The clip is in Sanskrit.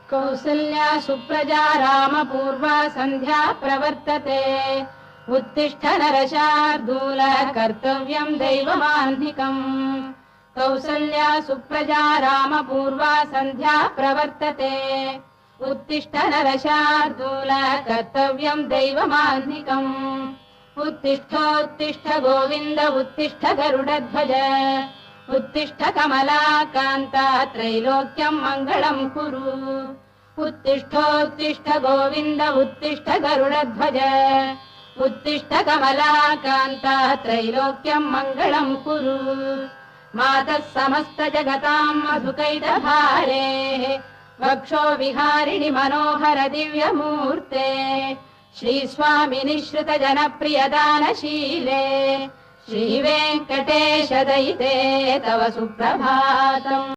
कौसल्या सुप्रजा रामपूर्वा सन्ध्या प्रवर्तते उत्तिष्ठ नरशार्दूल कर्तव्यं दैवमाह्निकम् कौसल्या सुप्रजा रामपूर्वा सन्ध्या प्रवर्तते उत्तिष्ठ नरशार्दूल कर्तव्यं दैवमाह्निकम् उत्तिष्ठोत्तिष्ठ गोविन्द उत्तिष्ठ गरुडध्वज उत्तिष्ठ कमलाकान्ता त्रैलोक्यं मङ्गलं कुरु उत्तिष्ठोत्तिष्ठ गोविन्द उत्तिष्ठ गरुडध्वज उत्तिष्ठ कमलाकान्ता त्रैलोक्यं मङ्गलं कुरु मातः समस्त जगतां मधुकैटभारेः वक्षो विहारिणि मनोहर दिव्यमूर्ते श्रीस्वामिनि श्रुत जनप्रियदानशीले श्रीवेङ्कटेश दयिते तव सुप्रभातम्।